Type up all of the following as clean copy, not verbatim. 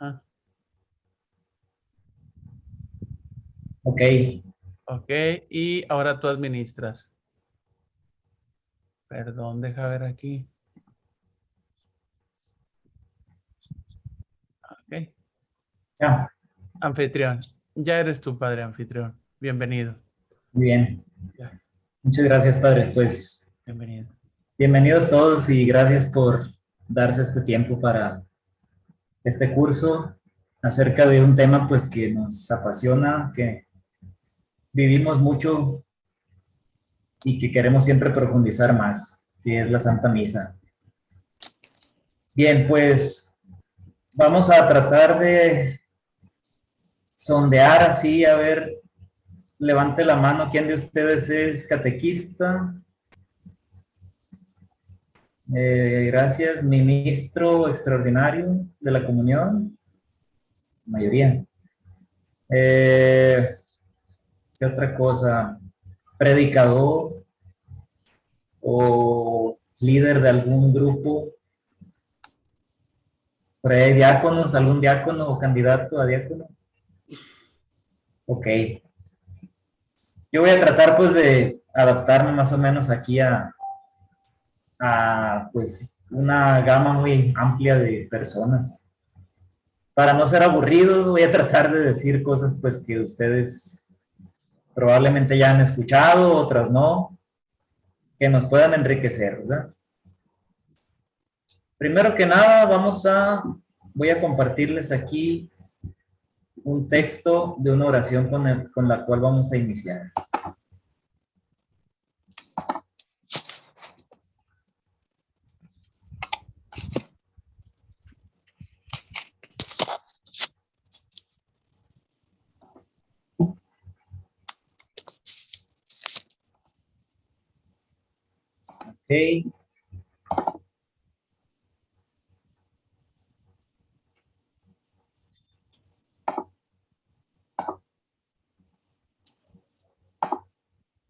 Ajá. Ok. Ok, y ahora tú administras. Perdón, deja ver aquí. Ok. Ya, Anfitrión. Ya eres tu padre anfitrión. Bienvenido. muy bien. Ya, Muchas gracias, padre. Pues bienvenido. bienvenidos todos y gracias por darse este tiempo para este curso acerca de un tema pues que nos apasiona, que vivimos mucho y que queremos siempre profundizar más, que es la Santa Misa. Bien, pues vamos a tratar de sondear así, a ver, levante la mano, ¿quién de ustedes es catequista? Gracias, ministro extraordinario de la comunión, mayoría. ¿Qué otra cosa? Predicador o líder de algún grupo. Por ahí diáconos, algún diácono o candidato a diácono. Ok. Yo voy a tratar pues de adaptarme más o menos aquí a pues una gama muy amplia de personas. Para no ser aburrido, voy a tratar de decir cosas pues que ustedes probablemente ya han escuchado, otras no, que nos puedan enriquecer, ¿verdad? Primero que nada, voy a compartirles aquí un texto de una oración con la cual vamos a iniciar. Ok.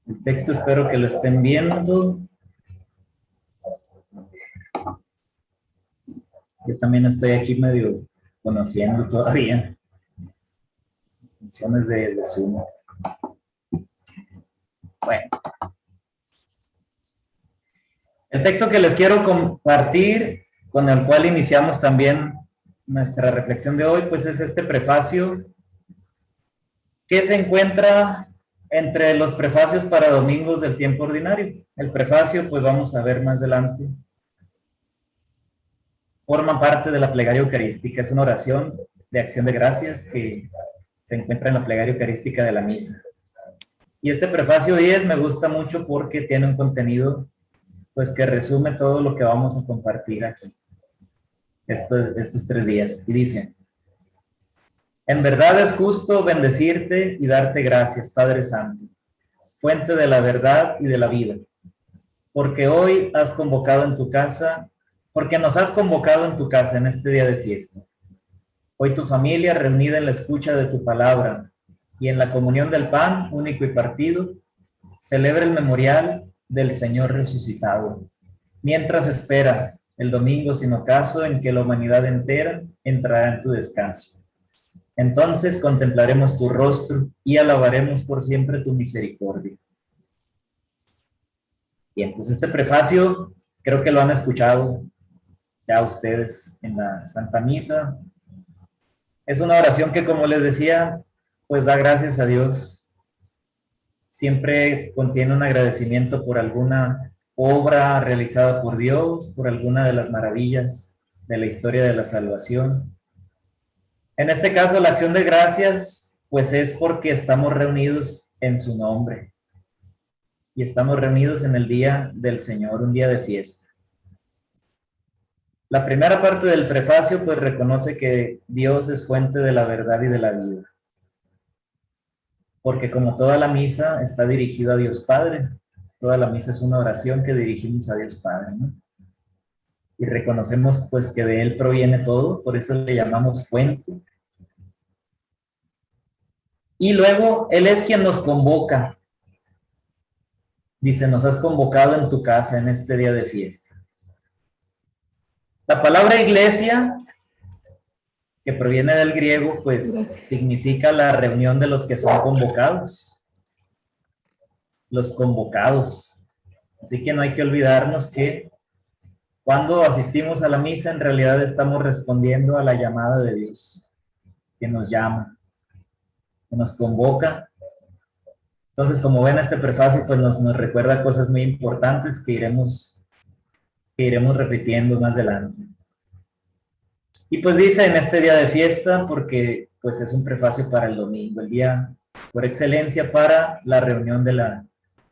El texto espero que lo estén viendo. Yo también estoy aquí medio conociendo todavía funciones de Zoom. Bueno, el texto que les quiero compartir, con el cual iniciamos también nuestra reflexión de hoy, pues es este prefacio que se encuentra entre los prefacios para domingos del tiempo ordinario. El prefacio, pues vamos a ver más adelante, forma parte de la plegaria eucarística, es una oración de acción de gracias que se encuentra en la plegaria eucarística de la misa. Y este prefacio 10 me gusta mucho porque tiene un contenido pues que resume todo lo que vamos a compartir aquí estos 3 días. Y dice: en verdad es justo bendecirte y darte gracias, Padre Santo, fuente de la verdad y de la vida, porque hoy has convocado en tu casa, porque nos has convocado en tu casa en este día de fiesta. Hoy tu familia, reunida en la escucha de tu palabra y en la comunión del pan único y partido, celebra el memorial del Señor resucitado, mientras espera el domingo sin ocaso en que la humanidad entera entrará en tu descanso. Entonces contemplaremos tu rostro y alabaremos por siempre tu misericordia. Bien, pues este prefacio creo que lo han escuchado ya ustedes en la Santa Misa. Es una oración que, como les decía, pues da gracias a Dios. Siempre contiene un agradecimiento por alguna obra realizada por Dios, por alguna de las maravillas de la historia de la salvación. En este caso, la acción de gracias, pues es porque estamos reunidos en su nombre y estamos reunidos en el día del Señor, un día de fiesta. La primera parte del prefacio pues reconoce que Dios es fuente de la verdad y de la vida, porque como toda la misa está dirigida a Dios Padre, toda la misa es una oración que dirigimos a Dios Padre, ¿no? Y reconocemos pues que de Él proviene todo, por eso le llamamos fuente. Y luego Él es quien nos convoca. Dice, nos has convocado en tu casa en este día de fiesta. La palabra iglesia que proviene del griego, pues significa la reunión de los que son convocados, los convocados. Así que no hay que olvidarnos que cuando asistimos a la misa, en realidad estamos respondiendo a la llamada de Dios, que nos llama, que nos convoca. Entonces, como ven, este prefacio pues nos recuerda cosas muy importantes que iremos repitiendo más adelante. Y pues dice en este día de fiesta, porque pues es un prefacio para el domingo, el día por excelencia para la reunión de la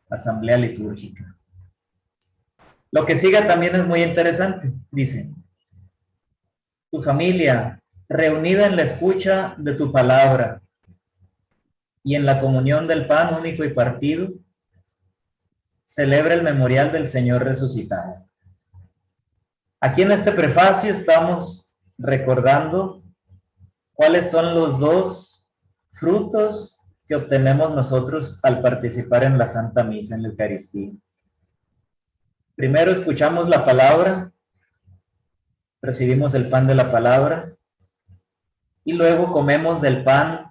asamblea litúrgica. Lo que sigue también es muy interesante, dice: tu familia, reunida en la escucha de tu palabra y en la comunión del pan único y partido, celebra el memorial del Señor resucitado. Aquí en este prefacio estamos recordando cuáles son los dos frutos que obtenemos nosotros al participar en la Santa Misa, en la Eucaristía. Primero escuchamos la palabra, recibimos el pan de la palabra y luego comemos del pan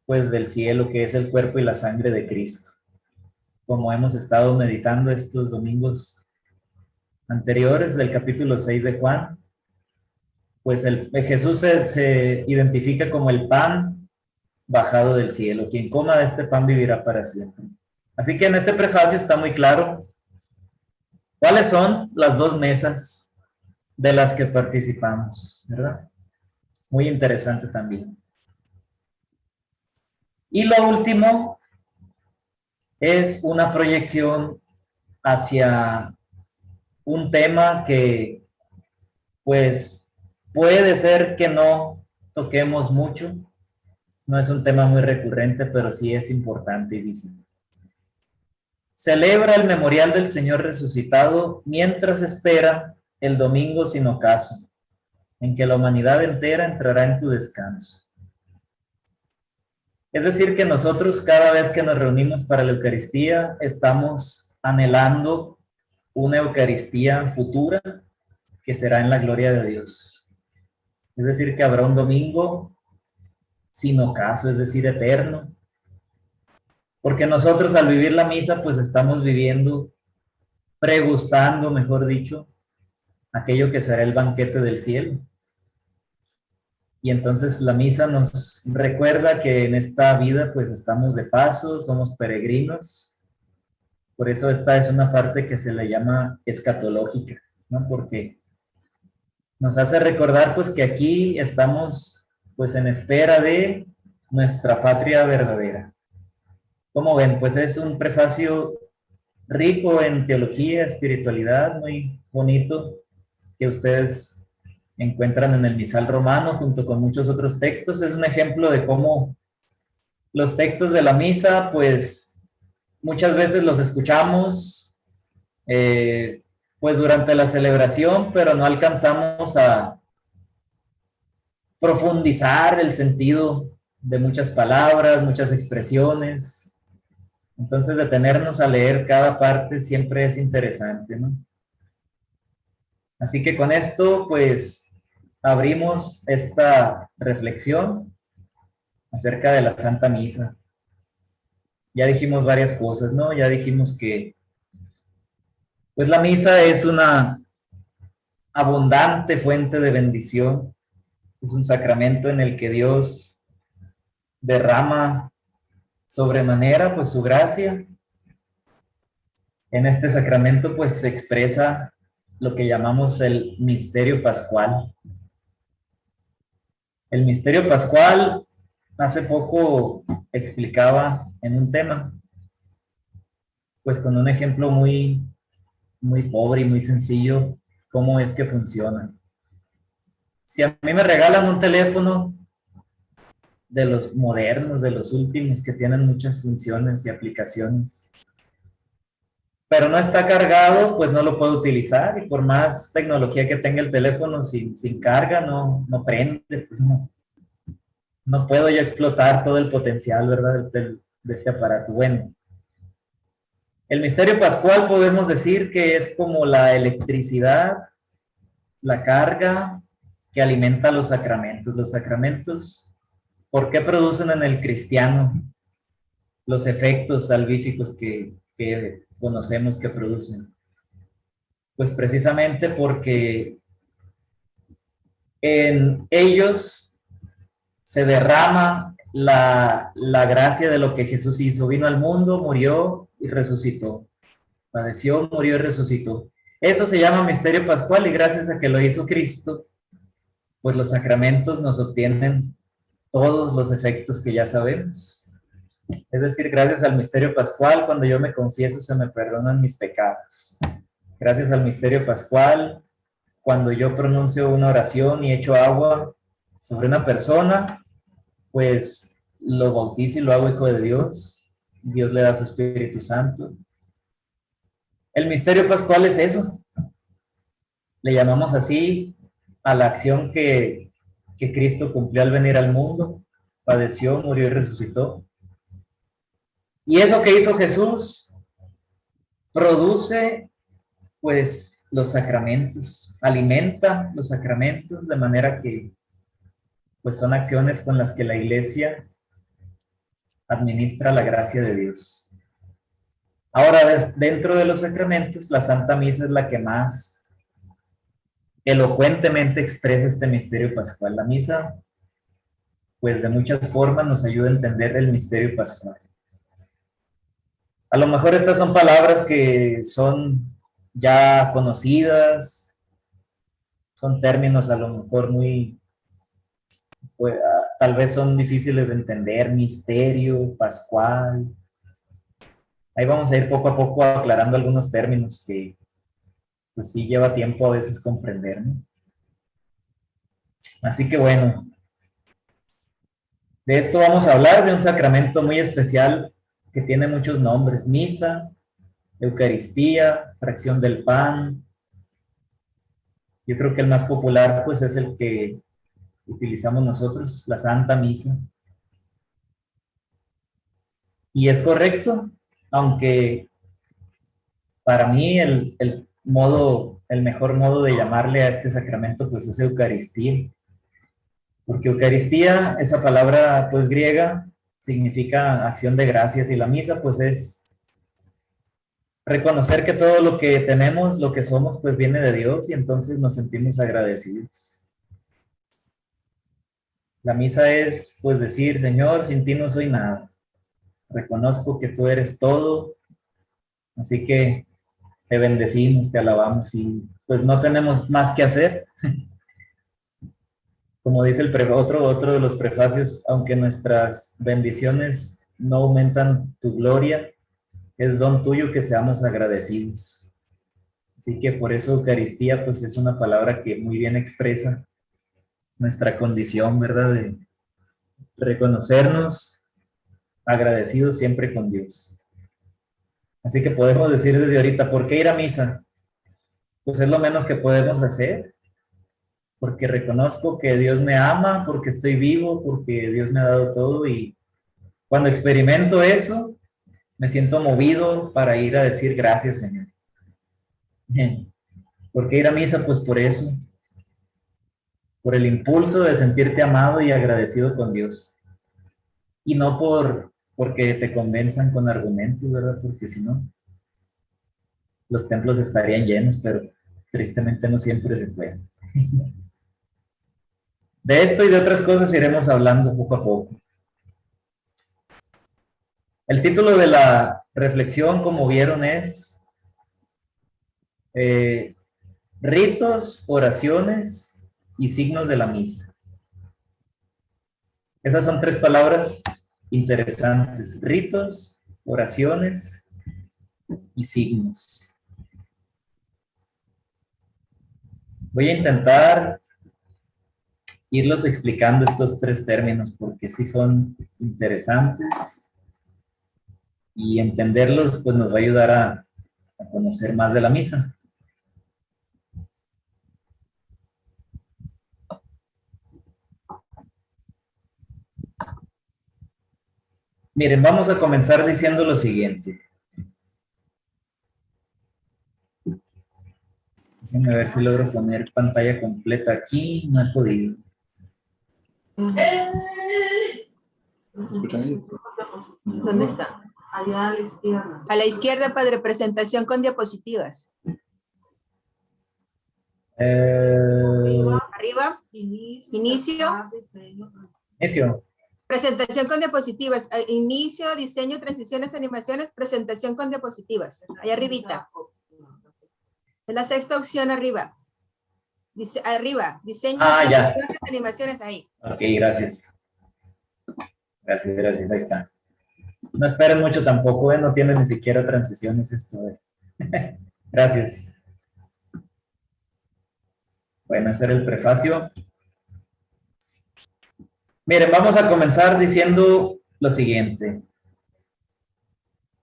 pues del cielo, que es el cuerpo y la sangre de Cristo. Como hemos estado meditando estos domingos anteriores del capítulo 6 de Juan, pues Jesús se identifica como el pan bajado del cielo. Quien coma de este pan vivirá para siempre. Así que en este prefacio está muy claro cuáles son las dos mesas de las que participamos, ¿verdad? Muy interesante también. Y lo último es una proyección hacia un tema que, pues, puede ser que no toquemos mucho. No es un tema muy recurrente, pero sí es importante, y dice: celebra el memorial del Señor resucitado mientras espera el domingo sin ocaso, en que la humanidad entera entrará en tu descanso. Es decir, que nosotros cada vez que nos reunimos para la Eucaristía estamos anhelando una Eucaristía futura que será en la gloria de Dios. Es decir, que habrá un domingo sin ocaso, es decir, eterno. Porque nosotros al vivir la misa pues estamos viviendo, pregustando, mejor dicho, aquello que será el banquete del cielo. Y entonces la misa nos recuerda que en esta vida pues estamos de paso, somos peregrinos. Por eso esta es una parte que se le llama escatológica, ¿no? Porque nos hace recordar pues que aquí estamos pues en espera de nuestra patria verdadera. Como ven, pues es un prefacio rico en teología, espiritualidad, muy bonito, que ustedes encuentran en el Misal Romano junto con muchos otros textos. Es un ejemplo de cómo los textos de la misa, pues muchas veces los escuchamos pues durante la celebración, pero no alcanzamos a profundizar el sentido de muchas palabras, muchas expresiones. Entonces, detenernos a leer cada parte siempre es interesante, ¿no? Así que con esto, pues, abrimos esta reflexión acerca de la Santa Misa. Ya dijimos varias cosas, ¿no? Ya dijimos que, pues, la misa es una abundante fuente de bendición. Es un sacramento en el que Dios derrama sobremanera, pues, su gracia. En este sacramento, pues, se expresa lo que llamamos el misterio pascual. El misterio pascual, hace poco explicaba en un tema, pues con un ejemplo muy, muy pobre y muy sencillo, cómo es que funciona. Si a mí me regalan un teléfono de los modernos, de los últimos, que tienen muchas funciones y aplicaciones, pero no está cargado, pues no lo puedo utilizar, y por más tecnología que tenga el teléfono, sin carga no prende, pues no puedo yo explotar todo el potencial, ¿verdad?, de este aparato. Bueno, el misterio pascual podemos decir que es como la electricidad, la carga que alimenta los sacramentos. Los sacramentos, ¿por qué producen en el cristiano los efectos salvíficos que conocemos que producen? Pues precisamente porque en ellos se derrama la gracia de lo que Jesús hizo. Vino al mundo, murió y resucitó. Padeció, murió y resucitó. Eso se llama misterio pascual y gracias a que lo hizo Cristo, pues los sacramentos nos obtienen todos los efectos que ya sabemos. Es decir, gracias al misterio pascual, cuando yo me confieso, se me perdonan mis pecados. Gracias al misterio pascual, cuando yo pronuncio una oración y echo agua sobre una persona, pues lo bautizo y lo hago hijo de Dios. Dios le da su Espíritu Santo. El misterio pascual es eso. Le llamamos así a la acción que Cristo cumplió al venir al mundo. Padeció, murió y resucitó. Y eso que hizo Jesús produce, pues, los sacramentos, alimenta los sacramentos de manera que, pues, son acciones con las que la Iglesia administra la gracia de Dios. Ahora, dentro de los sacramentos, la Santa Misa es la que más elocuentemente expresa este misterio pascual. La misa, pues, de muchas formas nos ayuda a entender el misterio pascual. A lo mejor estas son palabras que son ya conocidas, son términos a lo mejor muy, pues, tal vez son difíciles de entender, misterio, pascual. Ahí vamos a ir poco a poco aclarando algunos términos que, pues, sí lleva tiempo a veces comprender, ¿no? Así que bueno, de esto vamos a hablar, de un sacramento muy especial que tiene muchos nombres: misa, Eucaristía, fracción del pan. Yo creo que el más popular, pues, es el que utilizamos nosotros, la Santa Misa. Y es correcto, aunque para mí el mejor modo de llamarle a este sacramento, pues, es Eucaristía. Porque Eucaristía, esa palabra, pues, griega, significa acción de gracias, y la misa, pues, es reconocer que todo lo que tenemos, lo que somos, pues, viene de Dios, y entonces nos sentimos agradecidos. La misa es, pues, decir: Señor, sin ti no soy nada. Reconozco que tú eres todo, así que te bendecimos, te alabamos, y pues no tenemos más que hacer. Como dice otro de los prefacios: aunque nuestras bendiciones no aumentan tu gloria, es don tuyo que seamos agradecidos. Así que por eso Eucaristía, pues, es una palabra que muy bien expresa nuestra condición, ¿verdad? De reconocernos agradecidos siempre con Dios. Así que podemos decir desde ahorita: ¿por qué ir a misa? Pues es lo menos que podemos hacer, porque reconozco que Dios me ama, porque estoy vivo, porque Dios me ha dado todo, y cuando experimento eso, me siento movido para ir a decir: gracias, Señor. ¿Por qué ir a misa? Pues por eso, por el impulso de sentirte amado y agradecido con Dios, y no porque te convenzan con argumentos, ¿verdad? Porque si no, los templos estarían llenos, pero tristemente no siempre se puede. De esto y de otras cosas iremos hablando poco a poco. El título de la reflexión, como vieron, es ritos, oraciones y signos de la misa. Esas son tres palabras interesantes: ritos, oraciones y signos. Voy a intentar irlos explicando estos tres términos porque sí son interesantes, y entenderlos, pues, nos va a ayudar a conocer más de la misa. Miren, vamos a comenzar diciendo lo siguiente. Déjenme ver si logro poner pantalla completa aquí. No he podido. ¿Se escucha bien? ¿Dónde está? Allá a la izquierda. A la izquierda, padre, presentación con diapositivas. Arriba, Inicio. Inicio. presentación con diapositivas. Inicio, diseño, transiciones, animaciones, presentación con diapositivas. Ahí arribita. Es la sexta opción arriba. Dice, arriba, diseño, ya. transiciones, animaciones, ahí. Ok, gracias. Gracias, ahí está. No esperen mucho tampoco, no tiene ni siquiera transiciones esto. Gracias. Bueno, ese era el prefacio. Miren, vamos a comenzar diciendo lo siguiente.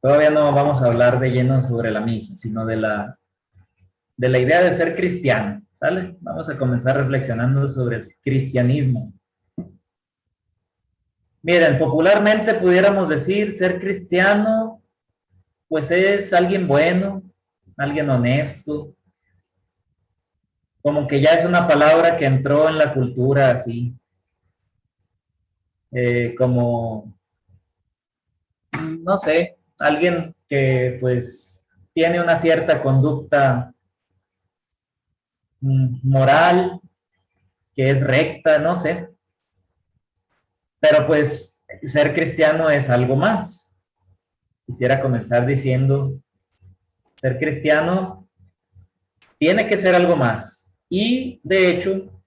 Todavía no vamos a hablar de lleno sobre la misa, sino de la idea de ser cristiano, ¿sale? Vamos a comenzar reflexionando sobre el cristianismo. Miren, popularmente pudiéramos decir ser cristiano, pues es alguien bueno, alguien honesto, como que ya es una palabra que entró en la cultura así, como, no sé, alguien que pues tiene una cierta conducta moral, que es recta, no sé. Pero pues ser cristiano es algo más. Quisiera comenzar diciendo, ser cristiano tiene que ser algo más. Y de hecho,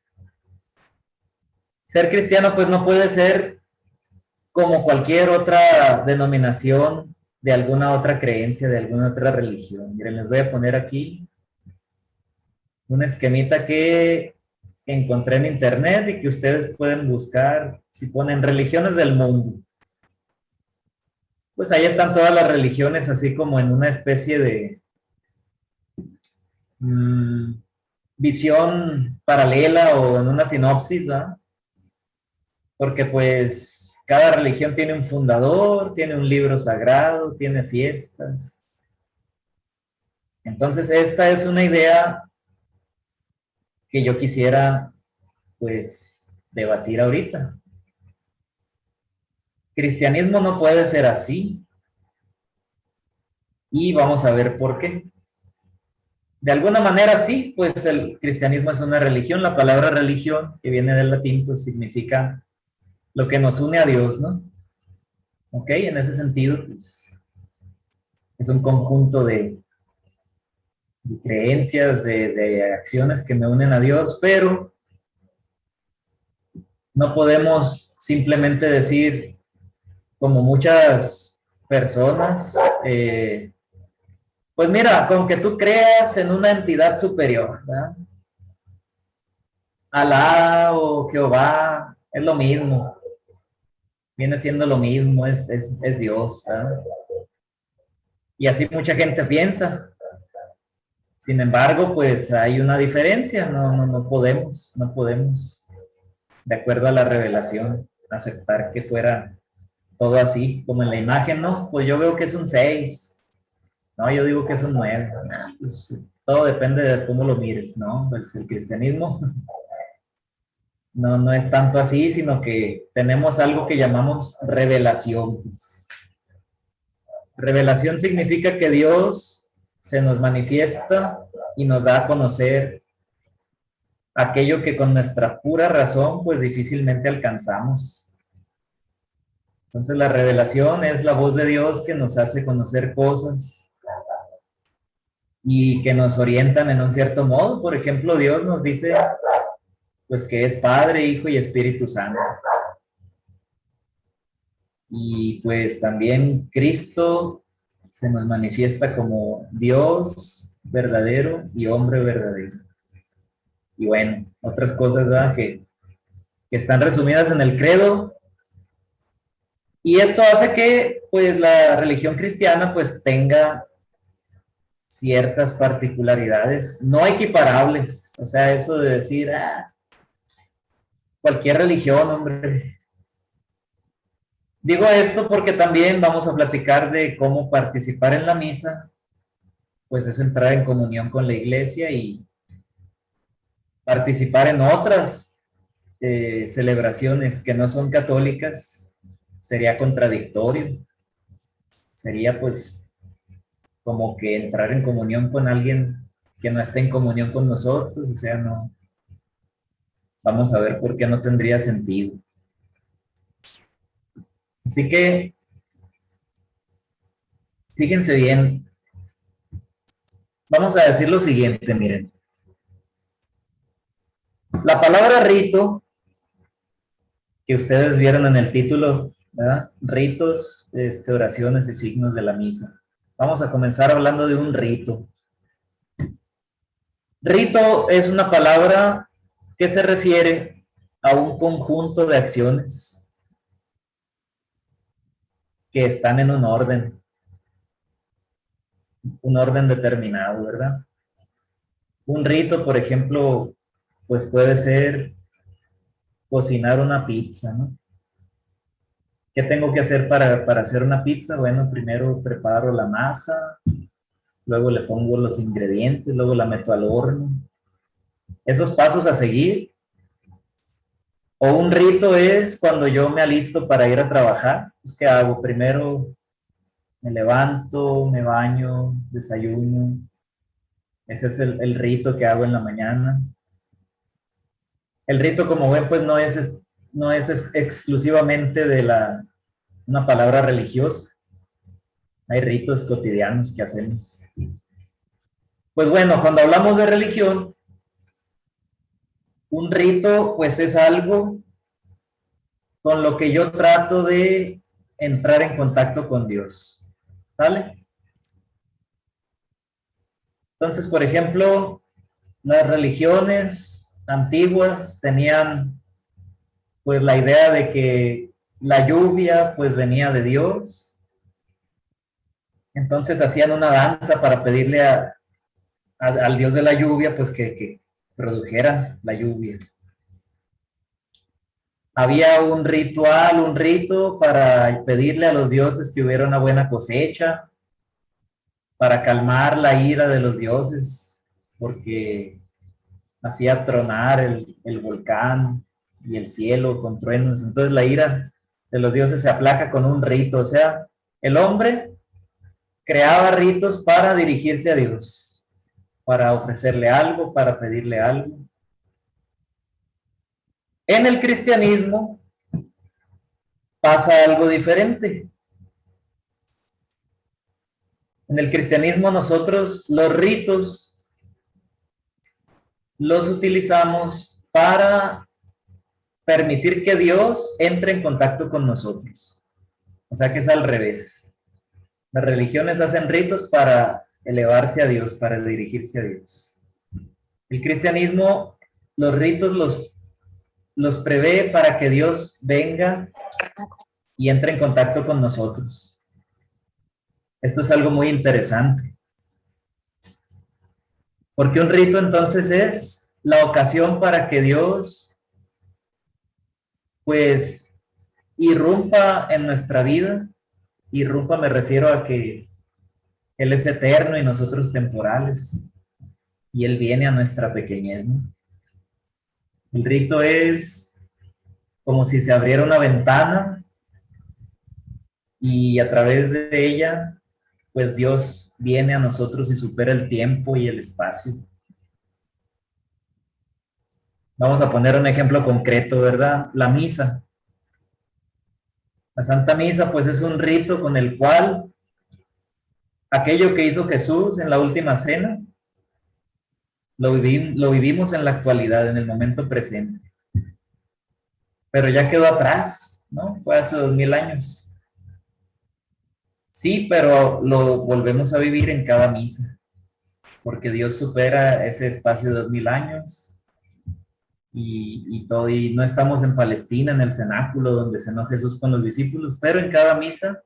ser cristiano pues no puede ser como cualquier otra denominación de alguna otra creencia, de alguna otra religión. Miren, les voy a poner aquí un esquemita que encontré en internet y que ustedes pueden buscar si ponen religiones del mundo. Pues ahí están todas las religiones así como en una especie de visión paralela o en una sinopsis, ¿verdad? Porque pues cada religión tiene un fundador, tiene un libro sagrado, tiene fiestas. Entonces esta es una idea que yo quisiera pues debatir ahorita. Cristianismo no puede ser así. Y vamos a ver por qué. De alguna manera sí, pues el cristianismo es una religión. La palabra religión, que viene del latín, pues significa lo que nos une a Dios, ¿no? Ok, en ese sentido, pues es un conjunto de creencias, de acciones que me unen a Dios, pero no podemos simplemente decir, como muchas personas, pues mira, con que tú creas en una entidad superior, ¿verdad? Alá o Jehová, es lo mismo. Viene siendo lo mismo, es Dios, ¿verdad? Y así mucha gente piensa. Sin embargo, pues hay una diferencia, no podemos, de acuerdo a la revelación, aceptar que fuera todo así, como en la imagen, ¿no? Pues yo veo que es un 6, no, yo digo que es un 9, pues todo depende de cómo lo mires, ¿no? Pues el cristianismo no es tanto así, sino que tenemos algo que llamamos revelación. Revelación significa que Dios se nos manifiesta y nos da a conocer aquello que con nuestra pura razón pues difícilmente alcanzamos. Entonces la revelación es la voz de Dios que nos hace conocer cosas y que nos orientan en un cierto modo. Por ejemplo, Dios nos dice pues que es Padre, Hijo y Espíritu Santo. Y pues también Cristo se nos manifiesta como Dios verdadero y hombre verdadero. Y bueno, otras cosas, ¿verdad? Que están resumidas en el credo. Y esto hace que pues la religión cristiana pues tenga ciertas particularidades no equiparables. O sea, eso de decir, cualquier religión, hombre. Digo esto porque también vamos a platicar de cómo participar en la misa, pues es entrar en comunión con la iglesia y participar en otras celebraciones que no son católicas sería contradictorio. Sería pues como que entrar en comunión con alguien que no está en comunión con nosotros, o sea, no. Vamos a ver por qué no tendría sentido. Así que, fíjense bien, vamos a decir lo siguiente, miren. La palabra rito, que ustedes vieron en el título, ¿verdad? Ritos, oraciones y signos de la misa. Vamos a comenzar hablando de un rito. Rito es una palabra que se refiere a un conjunto de acciones que están en un orden determinado, ¿verdad? Un rito, por ejemplo, pues puede ser cocinar una pizza, ¿no? ¿Qué tengo que hacer para hacer una pizza? Bueno, primero preparo la masa, luego le pongo los ingredientes, luego la meto al horno. Esos pasos a seguir. O un rito es cuando yo me alisto para ir a trabajar. Pues, ¿qué hago? Primero me levanto, me baño, desayuno. Ese es el rito que hago en la mañana. El rito, como ven, pues no es exclusivamente de una palabra religiosa. Hay ritos cotidianos que hacemos. Pues bueno, cuando hablamos de religión, un rito pues es algo con lo que yo trato de entrar en contacto con Dios. ¿Sale? Entonces, por ejemplo, las religiones antiguas tenían pues la idea de que la lluvia pues venía de Dios. Entonces hacían una danza para pedirle al Dios de la lluvia pues que produjera la lluvia. Había un ritual, un rito para pedirle a los dioses que hubiera una buena cosecha, para calmar la ira de los dioses, porque hacía tronar el volcán y el cielo con truenos. Entonces la ira de los dioses se aplaca con un rito. O sea, el hombre creaba ritos para dirigirse a Dios, para ofrecerle algo, para pedirle algo. En el cristianismo pasa algo diferente. En el cristianismo nosotros los ritos los utilizamos para permitir que Dios entre en contacto con nosotros. O sea que es al revés. Las religiones hacen ritos para elevarse a Dios, para dirigirse a Dios. El cristianismo, los ritos los prevé para que Dios venga y entre en contacto con nosotros. Esto es algo muy interesante. Porque un rito entonces es la ocasión para que Dios pues irrumpa en nuestra vida. Irrumpa me refiero a que Él es eterno y nosotros temporales. Y Él viene a nuestra pequeñez, ¿no? El rito es como si se abriera una ventana y a través de ella pues Dios viene a nosotros y supera el tiempo y el espacio. Vamos a poner un ejemplo concreto, ¿verdad? La misa. La Santa Misa, pues es un rito con el cual aquello que hizo Jesús en la última cena, lo vivimos en la actualidad, en el momento presente. Pero ya quedó atrás, ¿no? Fue hace 2000 años. Sí, pero lo volvemos a vivir en cada misa, porque Dios supera ese espacio de 2000 años y todo, y no estamos en Palestina, en el cenáculo donde cenó Jesús con los discípulos, pero en cada misa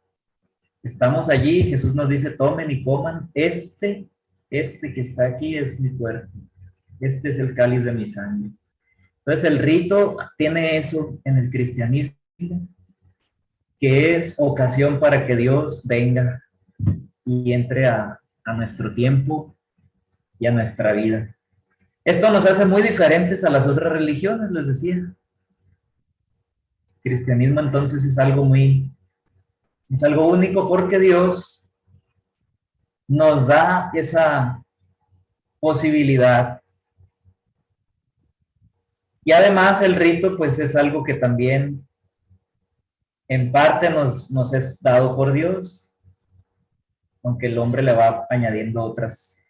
estamos allí. Jesús nos dice: tomen y coman, este que está aquí es mi cuerpo, este es el cáliz de mi sangre. Entonces el rito tiene eso en el cristianismo, que es ocasión para que Dios venga y entre a nuestro tiempo y a nuestra vida. Esto nos hace muy diferentes a las otras religiones, les decía. El cristianismo entonces es algo único porque Dios nos da esa posibilidad. Y además el rito pues es algo que también en parte nos es dado por Dios, aunque el hombre le va añadiendo otros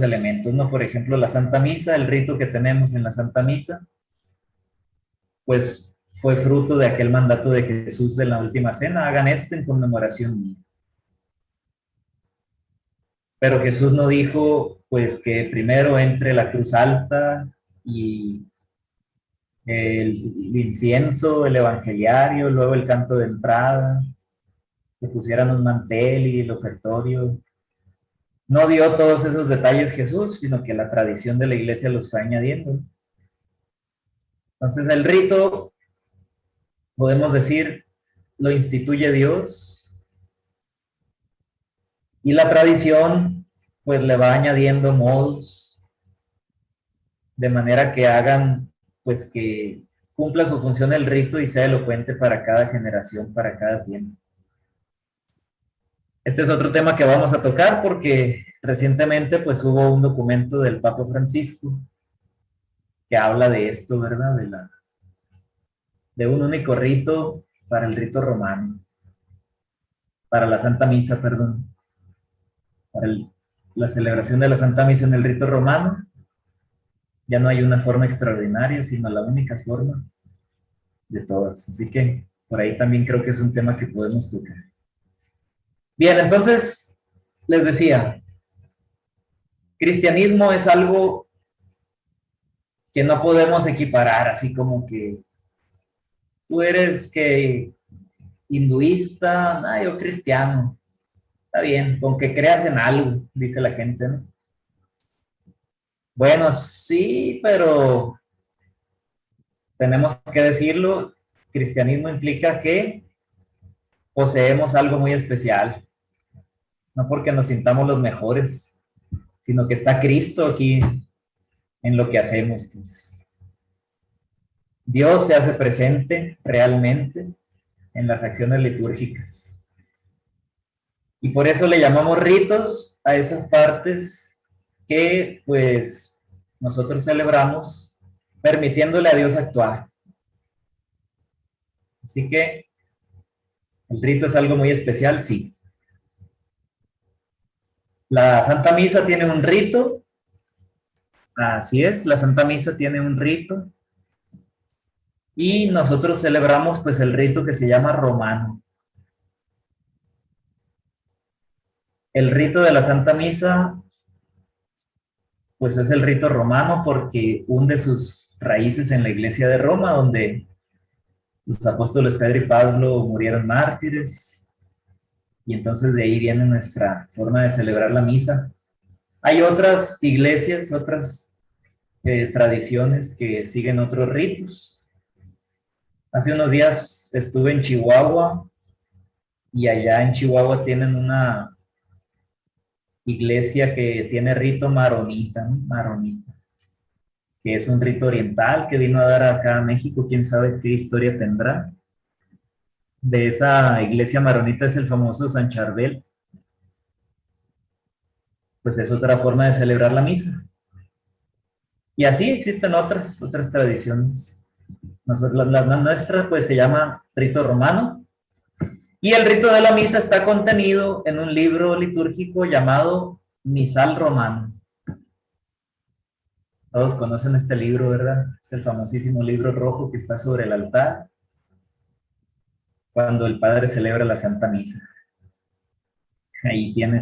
elementos, ¿no? Por ejemplo, la Santa Misa, el rito que tenemos en la Santa Misa, pues fue fruto de aquel mandato de Jesús de la última cena: hagan esto en conmemoración mía. Pero Jesús no dijo, pues, que primero entre la cruz alta y el incienso, el evangeliario, luego el canto de entrada, que pusieran un mantel y el ofertorio. No dio todos esos detalles Jesús, sino que la tradición de la iglesia los fue añadiendo. Entonces el rito, podemos decir, lo instituye Dios, y la tradición pues le va añadiendo modos de manera que hagan, pues que cumpla su función el rito y sea elocuente para cada generación, para cada tiempo. Este es otro tema que vamos a tocar porque recientemente pues hubo un documento del Papa Francisco que habla de esto, ¿verdad? De un único rito para el rito romano, para la Santa Misa, perdón, para la celebración de la Santa Misa en el rito romano. Ya no hay una forma extraordinaria, sino la única forma de todas. Así que por ahí también creo que es un tema que podemos tocar. Bien, entonces les decía, cristianismo es algo que no podemos equiparar, así como que tú eres que hinduista, yo cristiano. Está bien, con que creas en algo, dice la gente, ¿no? Bueno, sí, pero tenemos que decirlo, cristianismo implica que poseemos algo muy especial, no porque nos sintamos los mejores, sino que está Cristo aquí en lo que hacemos, pues. Dios se hace presente realmente en las acciones litúrgicas. Y por eso le llamamos ritos a esas partes que, pues, nosotros celebramos permitiéndole a Dios actuar. Así que el rito es algo muy especial, sí. La Santa Misa tiene un rito. Así es, la Santa Misa tiene un rito. Y nosotros celebramos pues el rito que se llama romano. El rito de la Santa Misa pues es el rito romano porque hunde sus raíces en la iglesia de Roma, donde los apóstoles Pedro y Pablo murieron mártires, y entonces de ahí viene nuestra forma de celebrar la misa. Hay otras iglesias, otras tradiciones que siguen otros ritos. Hace unos días estuve en Chihuahua, y allá en Chihuahua tienen una iglesia que tiene rito maronita, ¿no? Maronita, que es un rito oriental que vino a dar acá a México. Quién sabe qué historia tendrá. De esa iglesia maronita es el famoso San Charbel. Pues es otra forma de celebrar la misa. Y así existen otras tradiciones. La nuestra pues se llama rito romano. Y el rito de la misa está contenido en un libro litúrgico llamado Misal Romano. Todos conocen este libro, ¿verdad? Es el famosísimo libro rojo que está sobre el altar cuando el Padre celebra la Santa Misa. Ahí tiene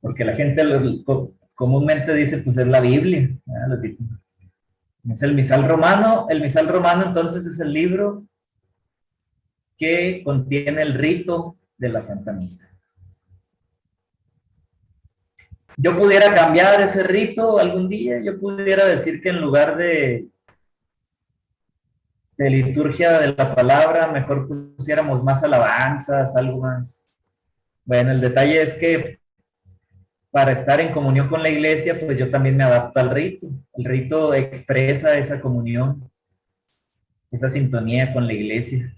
porque la gente comúnmente dice, pues es la Biblia, ¿verdad? Es el Misal Romano. El Misal Romano entonces es el libro que contiene el rito de la Santa Misa. Yo pudiera cambiar ese rito algún día, yo pudiera decir que en lugar de liturgia de la palabra, mejor pusiéramos más alabanzas, algo más. Bueno, el detalle es que para estar en comunión con la iglesia, pues yo también me adapto al rito. El rito expresa esa comunión, esa sintonía con la iglesia.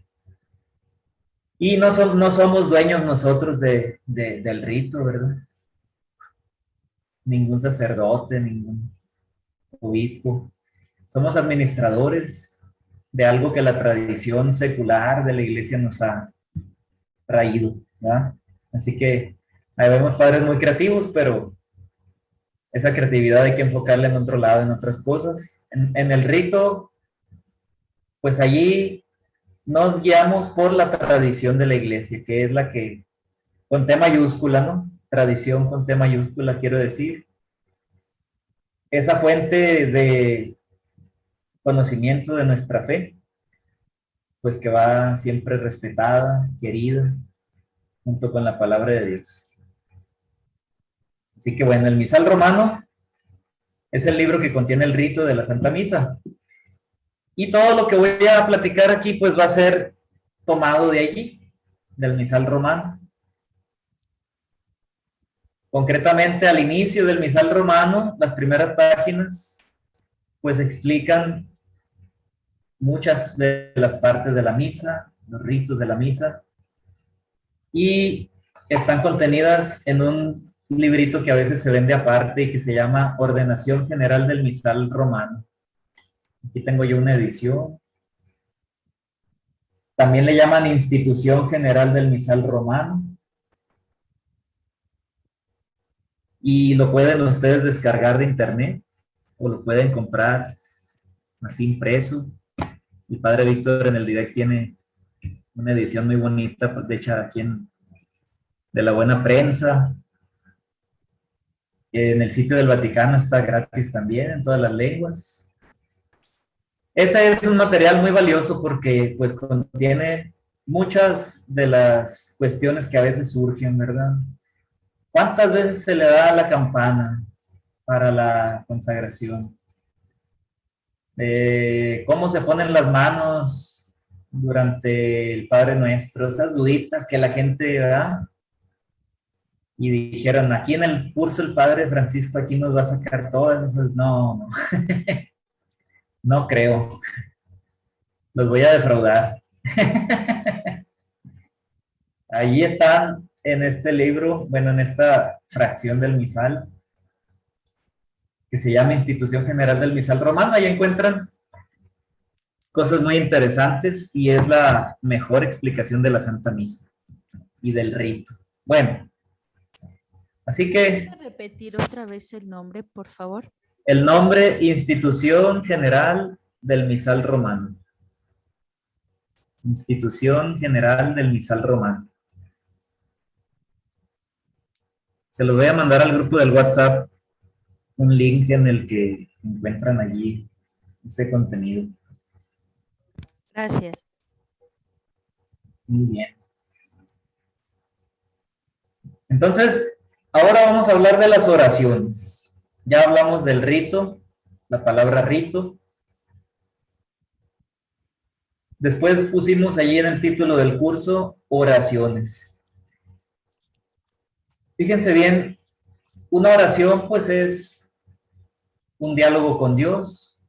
Y no somos dueños nosotros del rito, ¿verdad? Ningún sacerdote, ningún obispo. Somos administradores de algo que la tradición secular de la iglesia nos ha traído, ¿verdad? Así que ahí vemos padres muy creativos, pero esa creatividad hay que enfocarla en otro lado, en otras cosas. En el rito, pues allí nos guiamos por la tradición de la iglesia, que es la que, con T mayúscula, ¿no? Tradición con T mayúscula, quiero decir. Esa fuente de conocimiento de nuestra fe, pues que va siempre respetada, querida, junto con la palabra de Dios. Así que bueno, el Misal Romano es el libro que contiene el rito de la Santa Misa. Y todo lo que voy a platicar aquí, pues va a ser tomado de allí, del Misal Romano. Concretamente, al inicio del Misal Romano, las primeras páginas, pues explican muchas de las partes de la misa, los ritos de la misa, y están contenidas en un librito que a veces se vende aparte y que se llama Ordenación General del Misal Romano. Aquí tengo yo una edición. También le llaman Institución General del Misal Romano. Y lo pueden ustedes descargar de internet o lo pueden comprar así impreso. El padre Víctor en el direct tiene una edición muy bonita, de hecha aquí de la Buena Prensa. En el sitio del Vaticano está gratis también, en todas las lenguas. Ese es un material muy valioso porque pues contiene muchas de las cuestiones que a veces surgen, ¿verdad? ¿Cuántas veces se le da la campana para la consagración? ¿Cómo se ponen las manos durante el Padre Nuestro? Esas duditas que la gente da. Y dijeron, aquí en el curso el Padre Francisco aquí nos va a sacar todas esas. No. No creo. Los voy a defraudar. Allí están en este libro, bueno, en esta fracción del misal, que se llama Institución General del Misal Romano. Ahí encuentran cosas muy interesantes y es la mejor explicación de la Santa Misa y del rito. Bueno, así que... ¿Puedes repetir otra vez el nombre, por favor? El nombre, Institución General del Misal Romano. Institución General del Misal Romano. Se los voy a mandar al grupo del WhatsApp un link en el que encuentran allí ese contenido. Gracias. Muy bien. Entonces, ahora vamos a hablar de las oraciones. Ya hablamos del rito, la palabra rito. Después pusimos allí en el título del curso, oraciones. Fíjense bien, una oración pues es un diálogo con Dios.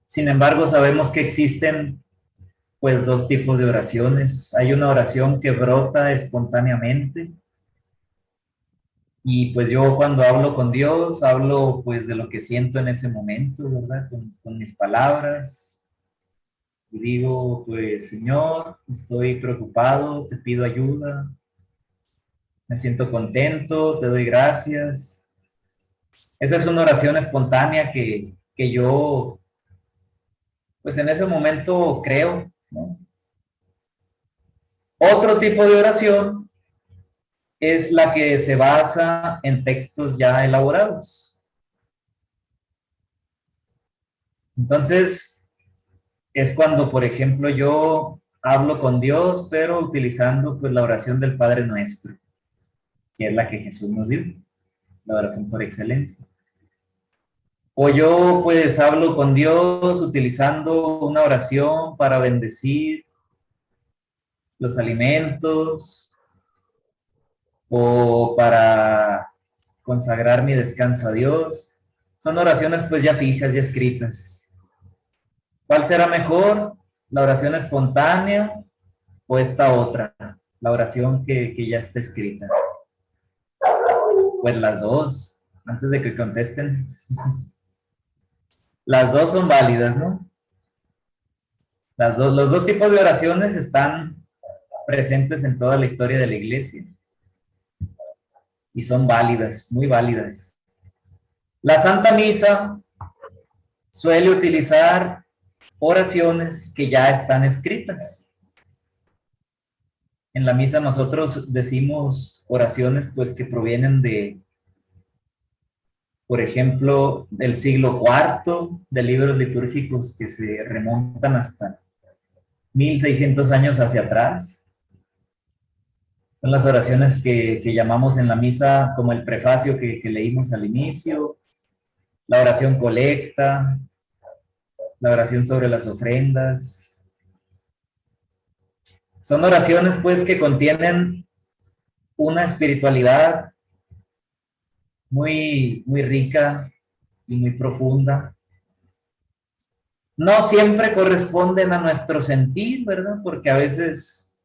Sin embargo, sabemos que existen pues dos tipos de oraciones. Hay una oración que brota espontáneamente. Y pues yo cuando hablo con Dios, hablo pues de lo que siento en ese momento, ¿verdad? Con mis palabras. Y digo, pues Señor, estoy preocupado, te pido ayuda. Me siento contento, te doy gracias. Esa es una oración espontánea que yo, pues en ese momento creo, ¿no? Otro tipo de oración es la que se basa en textos ya elaborados. Entonces, es cuando, por ejemplo, yo hablo con Dios, pero utilizando pues la oración del Padre Nuestro, que es la que Jesús nos dio, la oración por excelencia. O yo pues hablo con Dios utilizando una oración para bendecir los alimentos, o para consagrar mi descanso a Dios. Son oraciones pues ya fijas, ya escritas. ¿Cuál será mejor? ¿La oración espontánea o esta otra? La oración que ya está escrita. Pues las dos, antes de que contesten. Las dos son válidas, ¿no? Los dos tipos de oraciones están presentes en toda la historia de la iglesia. Y son válidas, muy válidas. La Santa Misa suele utilizar oraciones que ya están escritas. En la misa nosotros decimos oraciones pues que provienen de, por ejemplo, del siglo IV, de libros litúrgicos que se remontan hasta 1600 años hacia atrás. Son las oraciones que llamamos en la misa como el prefacio que leímos al inicio, la oración colecta, la oración sobre las ofrendas. Son oraciones pues que contienen una espiritualidad muy, muy rica y muy profunda. No siempre corresponden a nuestro sentir, ¿verdad? Porque a veces,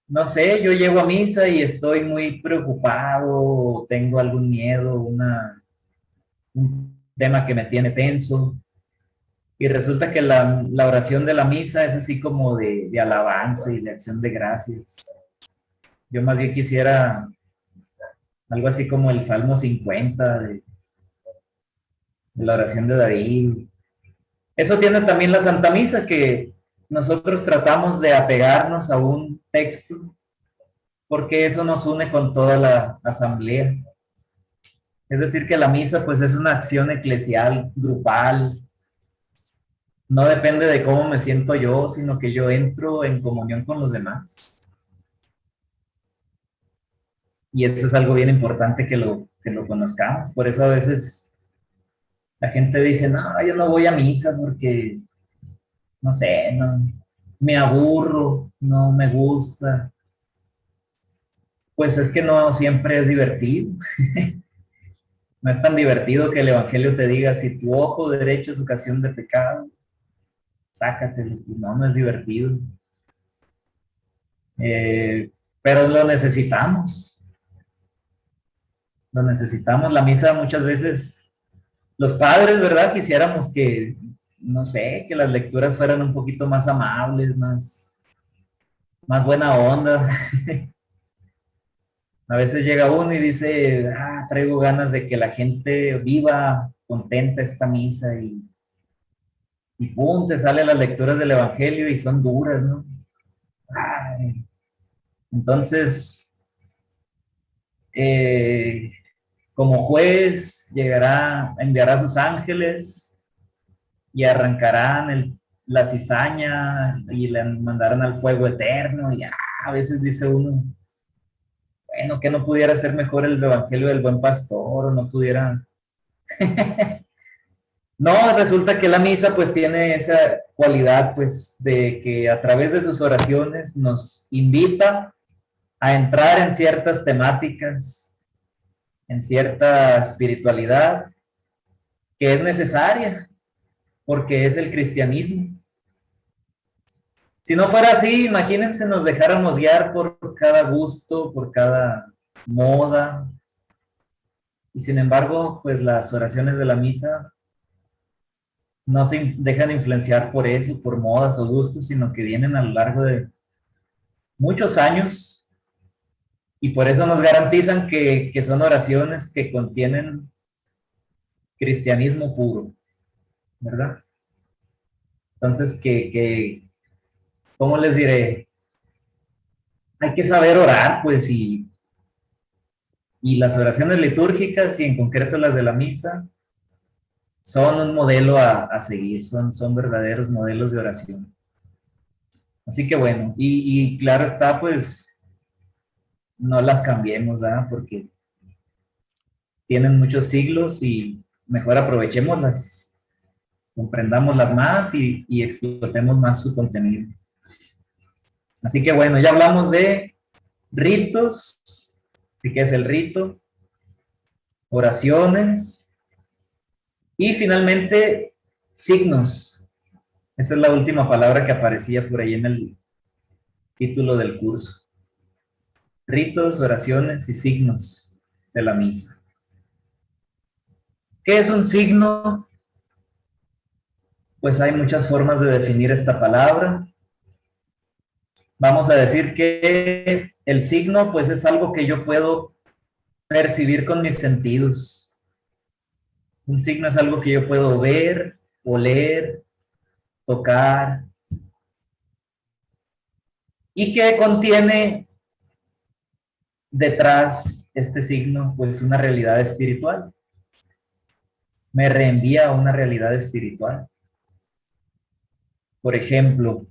no sé, yo llego a misa y estoy muy preocupado, tengo algún miedo, un tema que me tiene tenso. Y resulta que la oración de la misa es así como de alabanza y de acción de gracias. Yo más bien quisiera algo así como el Salmo 50 de la oración de David. Eso tiene también la Santa Misa, que nosotros tratamos de apegarnos a un texto porque eso nos une con toda la asamblea. Es decir, que la misa pues es una acción eclesial, grupal. No depende de cómo me siento yo, sino que yo entro en comunión con los demás. Y eso es algo bien importante que lo conozcamos. Por eso a veces la gente dice, no, yo no voy a misa porque, no sé, no, me aburro, no me gusta. Pues es que no siempre es divertido. No es tan divertido que el Evangelio te diga, si tu ojo derecho es ocasión de pecado, sácatelo. No, no es divertido. Pero lo necesitamos. Lo necesitamos. La misa muchas veces, los padres, ¿verdad? Quisiéramos que, no sé, que las lecturas fueran un poquito más amables, más buena onda. A veces llega uno y dice, traigo ganas de que la gente viva contenta esta misa y pum, te salen las lecturas del Evangelio y son duras, ¿no? Entonces, como juez enviará a sus ángeles y arrancarán la cizaña y le mandarán al fuego eterno. Y a veces dice uno, bueno, que no pudiera ser mejor el Evangelio del Buen Pastor, o no pudiera. No, resulta que la misa pues tiene esa cualidad pues de que a través de sus oraciones nos invita a entrar en ciertas temáticas, en cierta espiritualidad que es necesaria, porque es el cristianismo. Si no fuera así, imagínense, nos dejáramos guiar por cada gusto, por cada moda. Y sin embargo, pues las oraciones de la misa no se dejan influenciar por eso, por modas o gustos, sino que vienen a lo largo de muchos años. Y por eso nos garantizan que son oraciones que contienen cristianismo puro, ¿verdad? Entonces, ¿cómo les diré? Hay que saber orar, pues, y las oraciones litúrgicas, y en concreto las de la misa, son un modelo a seguir, son verdaderos modelos de oración. Así que bueno, y claro está, pues, no las cambiemos, ¿verdad? Porque tienen muchos siglos y mejor aprovechémoslas, comprendámoslas más y explotemos más su contenido. Así que bueno, ya hablamos de ritos, ¿Qué es el rito? Oraciones. Y finalmente, signos. Esa es la última palabra que aparecía por ahí en el título del curso. Ritos, oraciones y signos de la misa. ¿Qué es un signo? Pues hay muchas formas de definir esta palabra. Vamos a decir que el signo, pues, es algo que yo puedo percibir con mis sentidos. Un signo es algo que yo puedo ver, oler, tocar, y que contiene detrás este signo, pues, una realidad espiritual. Me reenvía a una realidad espiritual. Por ejemplo,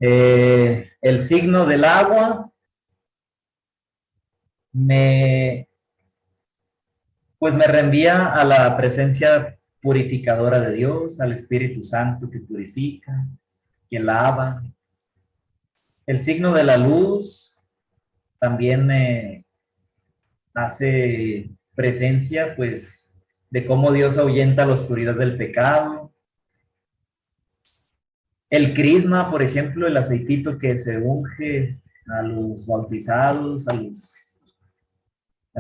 el signo del agua pues me reenvía a la presencia purificadora de Dios, al Espíritu Santo que purifica, que lava. El signo de la luz también me hace presencia, pues, de cómo Dios ahuyenta la oscuridad del pecado. El crisma, por ejemplo, el aceitito que se unge a los bautizados, a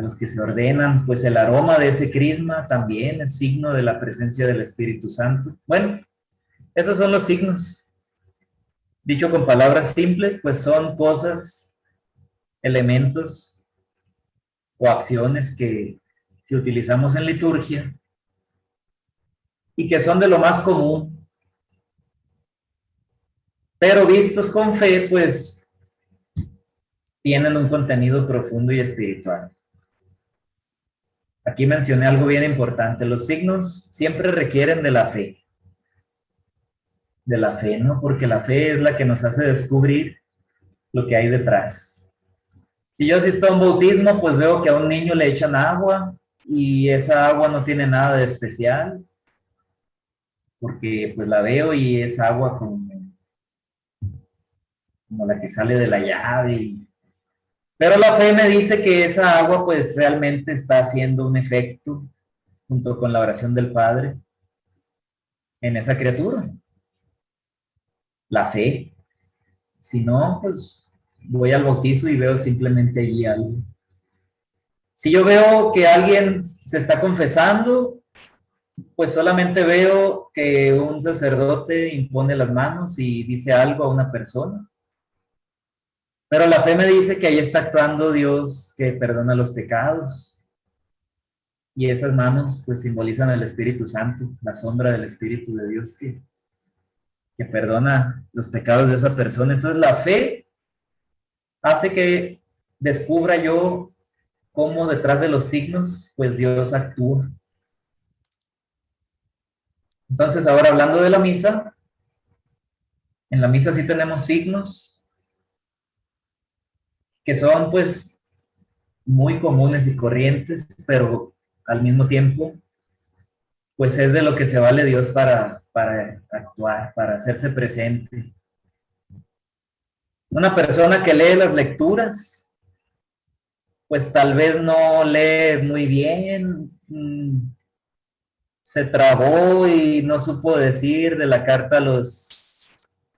los que se ordenan, pues el aroma de ese crisma también es signo de la presencia del Espíritu Santo. Bueno, esos son los signos. Dicho con palabras simples, pues son cosas, elementos o acciones que utilizamos en liturgia y que son de lo más común. Pero vistos con fe, pues tienen un contenido profundo y espiritual. Aquí mencioné algo bien importante. Los signos siempre requieren de la fe. De la fe, ¿no? Porque la fe es la que nos hace descubrir lo que hay detrás. Si yo asisto a un bautismo, pues veo que a un niño le echan agua y esa agua no tiene nada de especial, porque pues la veo y es agua como la que sale de la llave. Pero la fe me dice que esa agua pues realmente está haciendo un efecto junto con la oración del Padre en esa criatura. La fe. Si no, pues voy al bautizo y veo simplemente allí algo. Si yo veo que alguien se está confesando, pues solamente veo que un sacerdote impone las manos y dice algo a una persona. Pero la fe me dice que ahí está actuando Dios que perdona los pecados. Y esas manos pues simbolizan el Espíritu Santo, la sombra del Espíritu de Dios que perdona los pecados de esa persona. Entonces la fe hace que descubra yo cómo detrás de los signos pues Dios actúa. Entonces ahora hablando de la misa, en la misa sí tenemos signos que son pues muy comunes y corrientes, pero al mismo tiempo pues es de lo que se vale Dios para actuar, para hacerse presente. Una persona que lee las lecturas, pues tal vez no lee muy bien, se trabó y no supo decir de la carta a los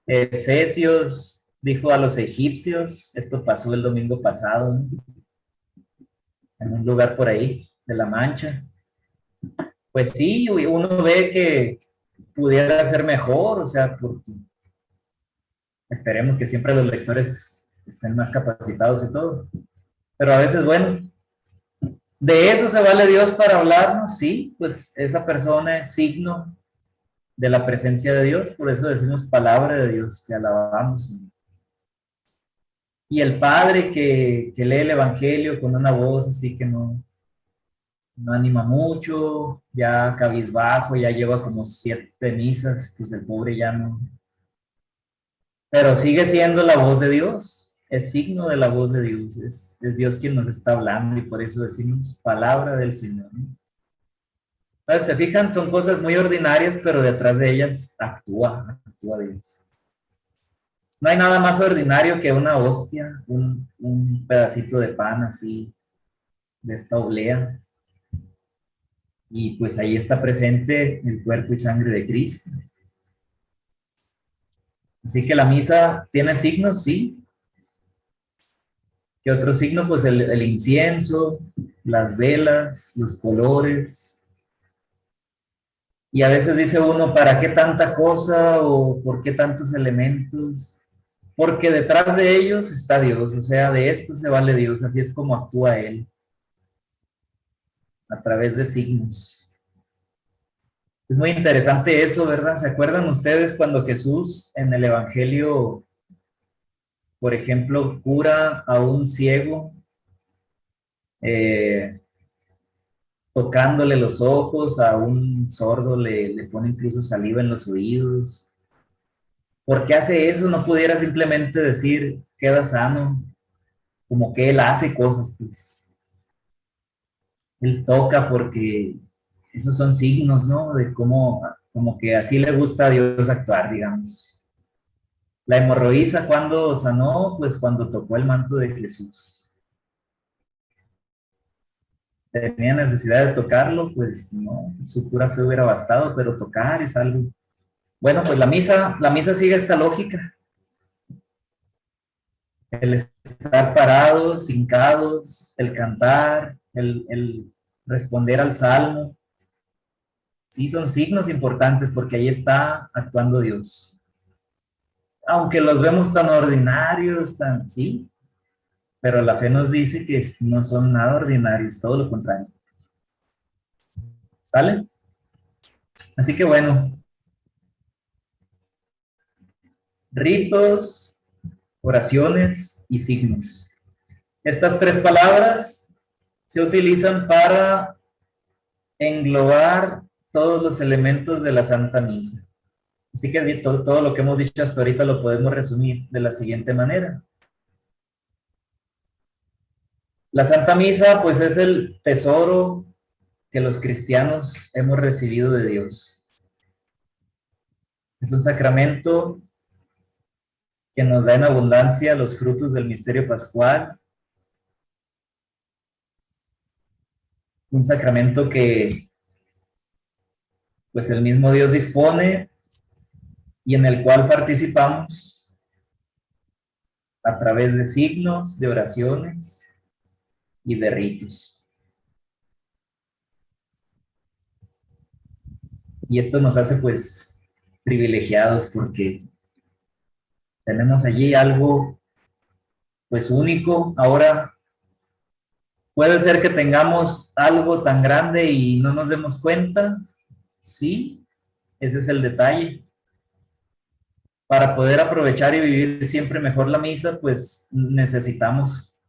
Efesios, dijo a los egipcios. Esto pasó el domingo pasado, ¿no? En un lugar por ahí de La Mancha. Pues sí, uno ve que pudiera ser mejor, o sea, porque esperemos que siempre los lectores estén más capacitados y todo. Pero a veces, bueno, ¿de eso se vale Dios para hablarnos? Sí, pues esa persona es signo de la presencia de Dios, por eso decimos palabra de Dios, que alabamos. Y el Padre que lee el Evangelio con una voz así que no anima mucho, ya cabizbajo, ya lleva como 7 misas, pues el pobre ya no. Pero sigue siendo la voz de Dios, es signo de la voz de Dios, es Dios quien nos está hablando y por eso decimos palabra del Señor, ¿no? Entonces, se fijan, son cosas muy ordinarias, pero detrás de ellas actúa Dios. No hay nada más ordinario que una hostia, un pedacito de pan así, de esta oblea. Y pues ahí está presente el cuerpo y sangre de Cristo. Así que la misa tiene signos, sí. ¿Qué otro signo? Pues el incienso, las velas, los colores. Y a veces dice uno, ¿para qué tanta cosa o por qué tantos elementos? Porque detrás de ellos está Dios, o sea, de esto se vale Dios, así es como actúa Él, a través de signos. Es muy interesante eso, ¿verdad? ¿Se acuerdan ustedes cuando Jesús en el Evangelio, por ejemplo, cura a un ciego, eh, tocándole los ojos, a un sordo le pone incluso saliva en los oídos? ¿Por qué hace eso? No pudiera simplemente decir, queda sano, como que Él hace cosas, pues. Él toca porque esos son signos, ¿no? De cómo, como que así le gusta a Dios actuar, digamos. La hemorroísa, ¿cuándo sanó? Pues cuando tocó el manto de Jesús. ¿Tenía necesidad de tocarlo? Pues no, su pura fe hubiera bastado, pero tocar es algo. Bueno, pues la misa sigue esta lógica. El estar parados, hincados, el cantar, el responder al salmo. Sí, son signos importantes porque ahí está actuando Dios. Aunque los vemos tan ordinarios, sí, pero la fe nos dice que no son nada ordinarios, todo lo contrario. ¿Sale? Así que bueno, ritos, oraciones y signos. Estas tres palabras se utilizan para englobar todos los elementos de la Santa Misa. Así que todo lo que hemos dicho hasta ahorita lo podemos resumir de la siguiente manera. La Santa Misa, pues, es el tesoro que los cristianos hemos recibido de Dios. Es un sacramento que nos da en abundancia los frutos del misterio pascual. Un sacramento que, pues, el mismo Dios dispone y en el cual participamos a través de signos, de oraciones y de ritos. Y esto nos hace, pues, privilegiados porque tenemos allí algo, pues, único. Ahora, puede ser que tengamos algo tan grande y no nos demos cuenta. Sí, ese es el detalle. Para poder aprovechar y vivir siempre mejor la misa, pues necesitamos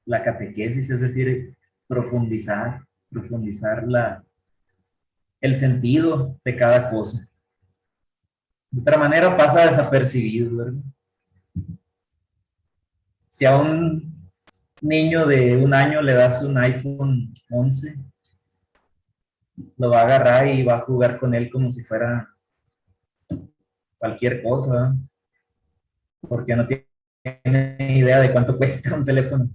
la catequesis, es decir, profundizar el sentido de cada cosa. De otra manera pasa desapercibido, ¿verdad? Si a un niño de 1 año le das un iPhone 11, lo va a agarrar y va a jugar con él como si fuera cualquier cosa, ¿verdad? Porque no tiene idea de cuánto cuesta un teléfono.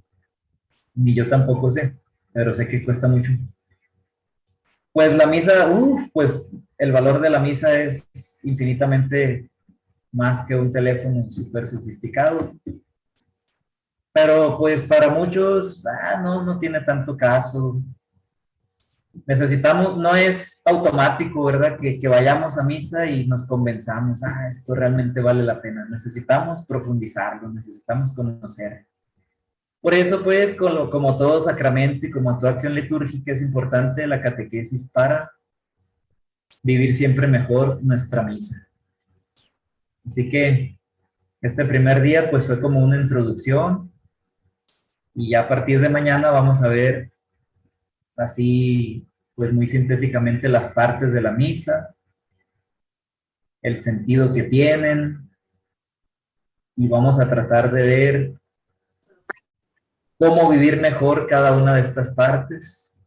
Ni yo tampoco sé, pero sé que cuesta mucho. Pues la misa, pues el valor de la misa es infinitamente más que un teléfono súper sofisticado. Pero pues para muchos, no tiene tanto caso. Necesitamos, no es automático, ¿verdad? Que vayamos a misa y nos convenzamos, esto realmente vale la pena. Necesitamos profundizarlo, necesitamos conocer. Por eso, pues, como todo sacramento y como toda acción litúrgica, es importante la catequesis para vivir siempre mejor nuestra misa. Así que este primer día, pues, fue como una introducción y ya a partir de mañana vamos a ver así, pues, muy sintéticamente las partes de la misa, el sentido que tienen y vamos a tratar de ver cómo vivir mejor cada una de estas partes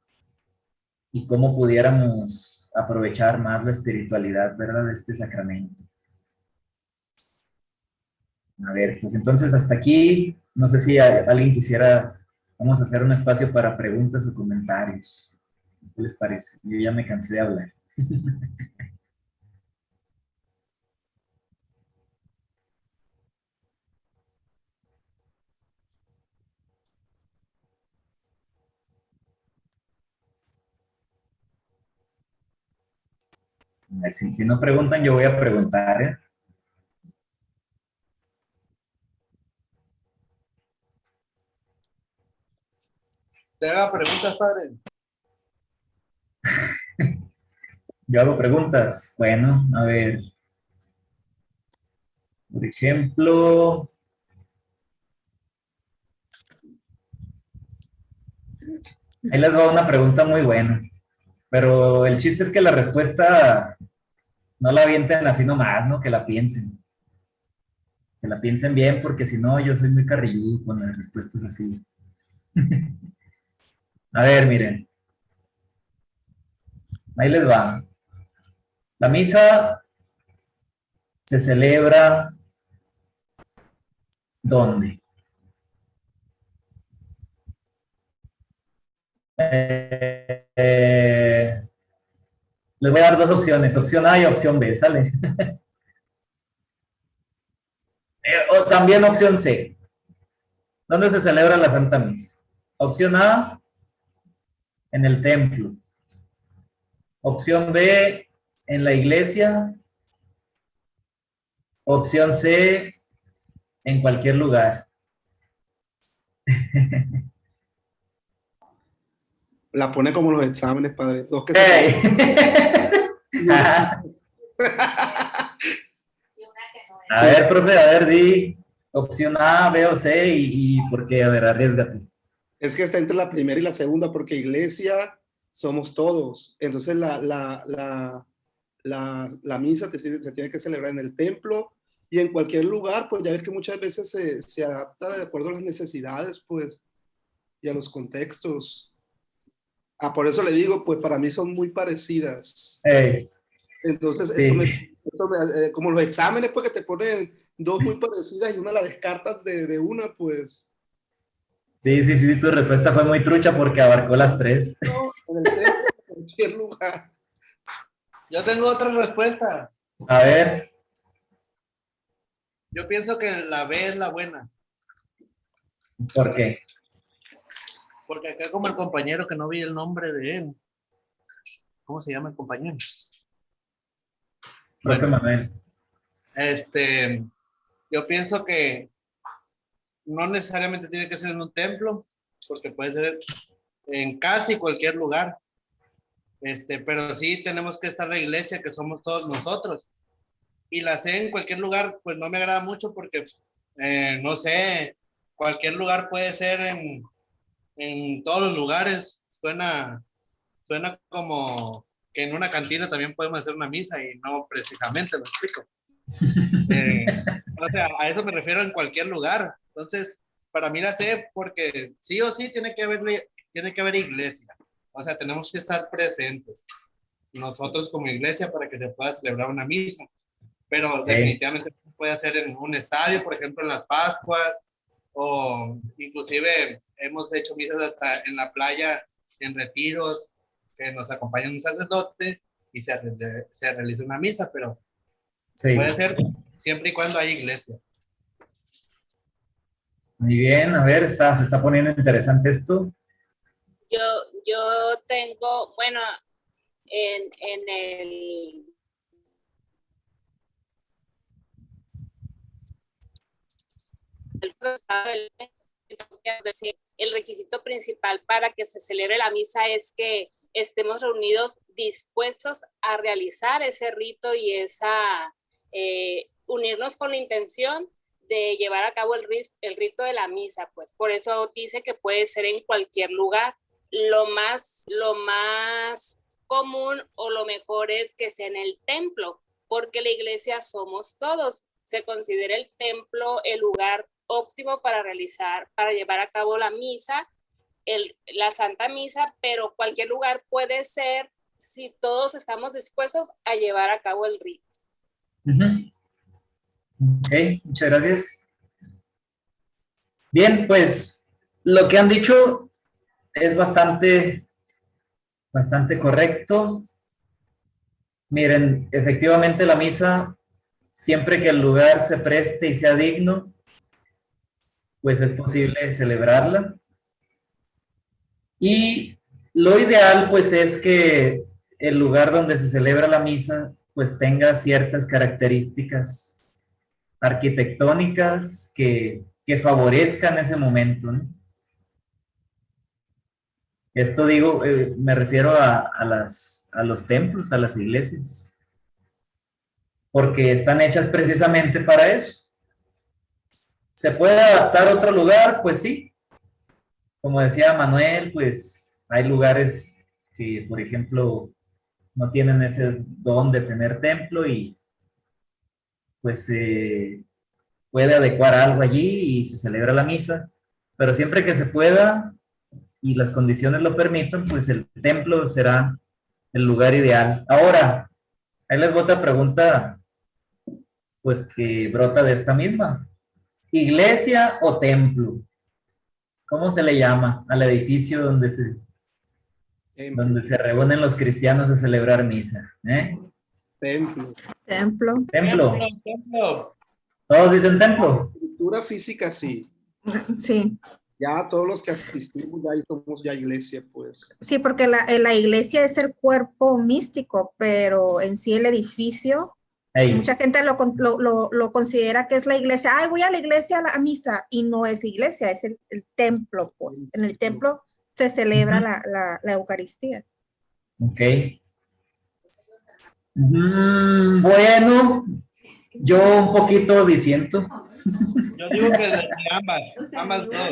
y cómo pudiéramos aprovechar más la espiritualidad, ¿verdad?, de este sacramento. A ver, pues entonces hasta aquí, no sé si alguien quisiera, vamos a hacer un espacio para preguntas o comentarios. ¿Qué les parece? Yo ya me cansé de hablar. A ver, si no preguntan, yo voy a preguntar, ¿eh? Te haga preguntas, padre. Yo hago preguntas. Bueno, a ver. Por ejemplo, ahí les va una pregunta muy buena. Pero el chiste es que la respuesta no la avienten así nomás, ¿no? Que la piensen. Que la piensen bien, porque si no, yo soy muy carrilludo con las respuestas así. A ver, miren. Ahí les va. La misa se celebra ¿dónde? Les voy a dar dos opciones, opción A y opción B, ¿sale? O también opción C. ¿Dónde se celebra la Santa Misa? Opción A, en el templo. Opción B, en la iglesia. Opción C, en cualquier lugar. La pone como los exámenes, padre. Dos que ¡Ey! A ver, profe, a ver, di opción A, B o C y por qué, a ver, arriesgate. Es que está entre la primera y la segunda, porque iglesia somos todos. Entonces la misa se tiene que celebrar en el templo y en cualquier lugar, pues ya ves que muchas veces se adapta de acuerdo a las necesidades, pues, y a los contextos. Ah, por eso le digo, pues para mí son muy parecidas. Ey, Entonces, sí. como los exámenes, pues que te ponen dos muy parecidas y una la descartas de una, pues. Sí, sí, sí, tu respuesta fue muy trucha porque abarcó las tres. No, en el templo, en cualquier lugar. Yo tengo otra respuesta. A ver, Yo pienso que la B es la buena. ¿por qué? Porque acá como el compañero que no vi el nombre de él. ¿Cómo se llama el compañero? Profe Bueno, Manuel. yo pienso que no necesariamente tiene que ser en un templo, porque puede ser en casi cualquier lugar. Pero sí tenemos que estar en la iglesia, que somos todos nosotros. Y la C en cualquier lugar, pues no me agrada mucho porque, no sé, cualquier lugar puede ser en todos los lugares. Suena como que en una cantina también podemos hacer una misa y no precisamente, lo explico. O sea, a eso me refiero en cualquier lugar. Entonces, para mí la sé porque sí o sí tiene que haber iglesia. O sea, tenemos que estar presentes nosotros como iglesia para que se pueda celebrar una misa. Pero definitivamente puede hacer en un estadio, por ejemplo, en las Pascuas, o inclusive hemos hecho misas hasta en la playa, en retiros, que nos acompaña un sacerdote y se realiza una misa, pero Sí. puede ser siempre y cuando haya iglesia. Muy bien, a ver, se está poniendo interesante esto. Yo tengo, bueno, en el requisito principal para que se celebre la misa es que estemos reunidos dispuestos a realizar ese rito y unirnos con la intención de llevar a cabo el rito de la misa, pues por eso dice que puede ser en cualquier lugar. Lo más común o lo mejor es que sea en el templo, porque la iglesia somos todos. Se considera el templo el lugar óptimo para llevar a cabo la misa, la Santa Misa, pero cualquier lugar puede ser si todos estamos dispuestos a llevar a cabo el rito. Ok, muchas gracias. Bien, pues lo que han dicho es bastante correcto. Miren, efectivamente la misa, siempre que el lugar se preste y sea digno, pues es posible celebrarla. Y lo ideal, pues, es que el lugar donde se celebra la misa, pues, tenga ciertas características arquitectónicas que favorezcan ese momento, ¿no? Esto digo, me refiero a los templos, a las iglesias, porque están hechas precisamente para eso. ¿Se puede adaptar a otro lugar? Pues sí. Como decía Manuel, pues hay lugares que, por ejemplo, no tienen ese don de tener templo y pues puede adecuar algo allí y se celebra la misa, pero siempre que se pueda y las condiciones lo permitan, pues el templo será el lugar ideal. Ahora, ahí les voy a otra pregunta, pues que brota de esta misma. ¿Iglesia o templo? ¿Cómo se le llama al edificio donde se reúnen los cristianos a celebrar misa? Templo. Templo. Templo. Templo. Todos dicen templo. Estructura física, sí. Sí, Ya todos los que asistimos ya somos ya iglesia, pues. Sí, porque la iglesia es el cuerpo místico, pero en sí el edificio, Hey, mucha gente lo considera que es la iglesia. Ay, voy a la iglesia a misa, y no es iglesia, es el templo, pues. En el templo se celebra la Eucaristía. ok. Bueno, yo un poquito disiento. Yo digo que de ambas dos.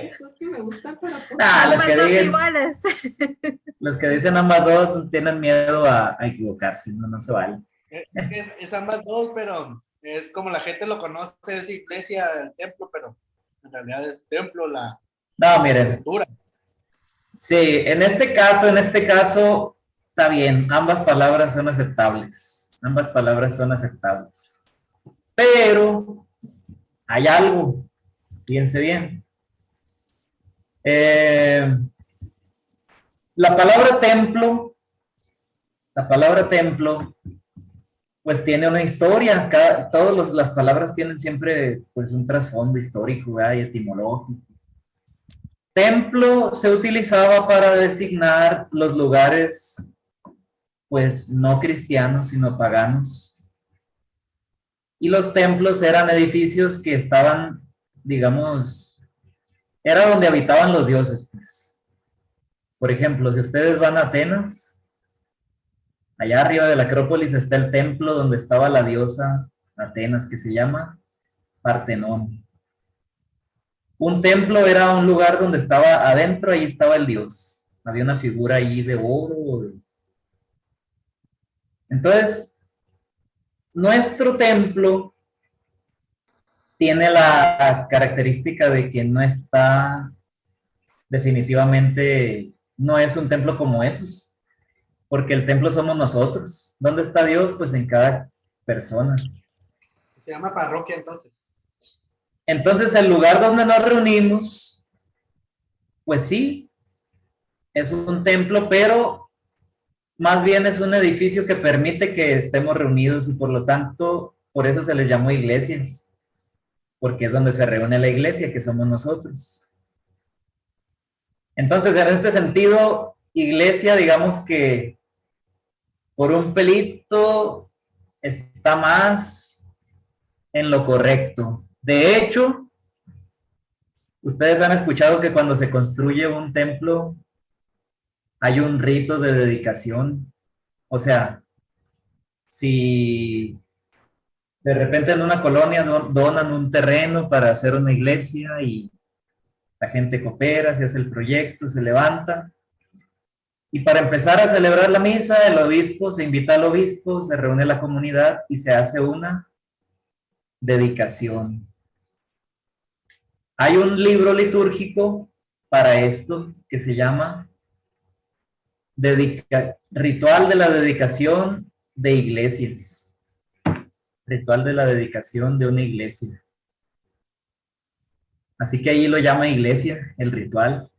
Los que dicen ambas dos tienen miedo a equivocarse, no se vale. Es ambas dos, pero es como la gente lo conoce, es iglesia, el templo, pero en realidad es templo No, miren. estructura. Sí, en este caso, está bien, ambas palabras son aceptables. Ambas palabras son aceptables. Pero hay algo, fíjense bien. La palabra templo, pues tiene una historia. Todas las palabras tienen siempre pues un trasfondo histórico, ¿verdad? Y etimológico. Templo se utilizaba para designar los lugares, pues no cristianos, sino paganos. Y los templos eran edificios que estaban, digamos, era donde habitaban los dioses, pues. Por ejemplo, si ustedes van a Atenas, allá arriba de la Acrópolis está el templo donde estaba la diosa Atenas, que se llama Partenón. Un templo era un lugar donde estaba adentro, ahí estaba el dios. Había una figura ahí de oro. Entonces, nuestro templo tiene la característica de que no está, definitivamente, no es un templo como esos, porque el templo somos nosotros. ¿Dónde está Dios? Pues en cada persona. Se llama parroquia entonces. Entonces, el lugar donde nos reunimos, pues sí, es un templo, pero más bien es un edificio que permite que estemos reunidos y por lo tanto, por eso se les llamó iglesias, porque es donde se reúne la iglesia, que somos nosotros. Entonces, en este sentido, iglesia, digamos que por un pelito está más en lo correcto. De hecho, ustedes han escuchado que cuando se construye un templo hay un rito de dedicación. O sea, si de repente en una colonia donan un terreno para hacer una iglesia y la gente coopera, se hace el proyecto, se levanta. Y para empezar a celebrar la misa, el obispo se invita al obispo, se reúne la comunidad y se hace una dedicación. Hay un libro litúrgico para esto que se llama Ritual de la Dedicación de Iglesias. Ritual de la Dedicación de una Iglesia. Así que ahí lo llama iglesia, el ritual.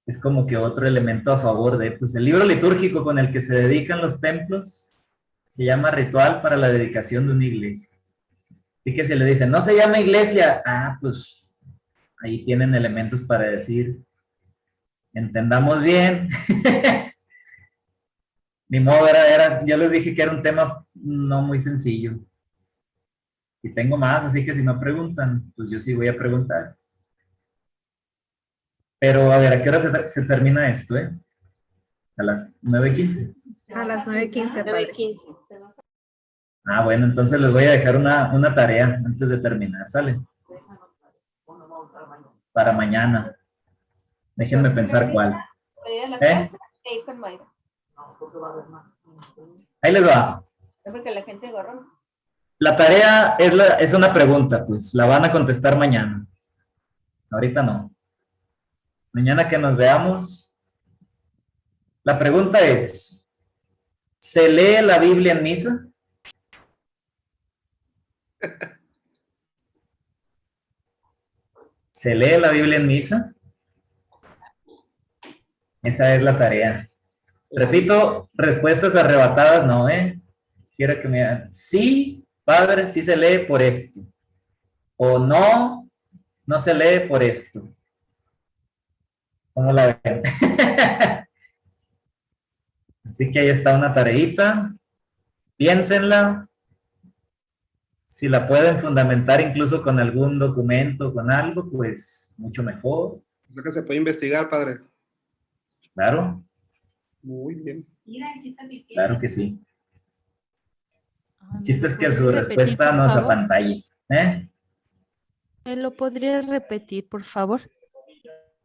Es como que otro elemento a favor de, pues el libro litúrgico con el que se dedican los templos se llama ritual para la dedicación de una iglesia. Así que si le dicen, no se llama iglesia, pues ahí tienen elementos para decir, entendamos bien. Ni modo, yo les dije que era un tema no muy sencillo. Y tengo más, así que si no preguntan, pues yo sí voy a preguntar. Pero a ver, ¿a qué hora se termina esto, A las 9:15. A las 9:15, padre. 9:15. Bueno, entonces les voy a dejar una tarea antes de terminar, ¿sale? Para mañana. Déjenme pensar cuál. Ahí les va. Porque la gente agarró. La tarea es una pregunta, pues la van a contestar mañana. Ahorita no. Mañana que nos veamos. La pregunta es, ¿se lee la Biblia en misa? ¿Se lee la Biblia en misa? Esa es la tarea. Repito, respuestas arrebatadas no, Quiero que me digan, sí, padre, sí se lee por esto. O no, no se lee por esto. ¿Cómo la ven? Así que ahí está una tareita. Piénsenla. Si la pueden fundamentar incluso con algún documento, con algo, pues mucho mejor. O sea que se puede investigar, padre. Claro. Muy bien. Claro que sí. El chiste es que ¿Lo su podría repetir, respuesta por nos favor? apantalle. ¿Me lo podría repetir, por favor?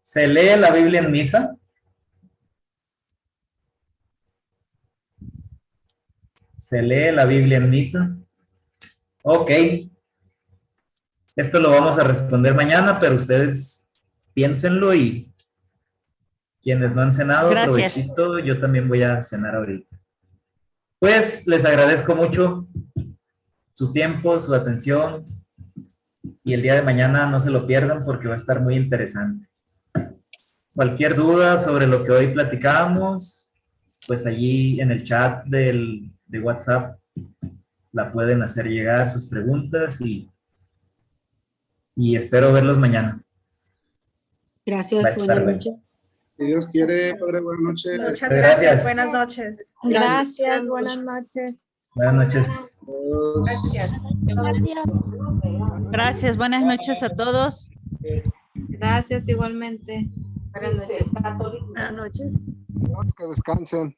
¿Se lee la Biblia en misa? ¿Se lee la Biblia en misa? Ok. Esto lo vamos a responder mañana, pero ustedes piénsenlo y quienes no han cenado, Gracias. provechito, yo también voy a cenar ahorita. Pues les agradezco mucho su tiempo, su atención y el día de mañana no se lo pierdan porque va a estar muy interesante. Cualquier duda sobre lo que hoy platicábamos, pues allí en el chat de WhatsApp la pueden hacer llegar sus preguntas y espero verlos mañana. Gracias, buenas noches. Si Dios quiere, padre, buenas noches. Muchas Gracias. gracias. Buenas noches. Gracias, buenas noches. Buenas noches. Gracias. Gracias, buenas noches a todos. Gracias igualmente. Buenas noches. Buenas noches. Que descansen.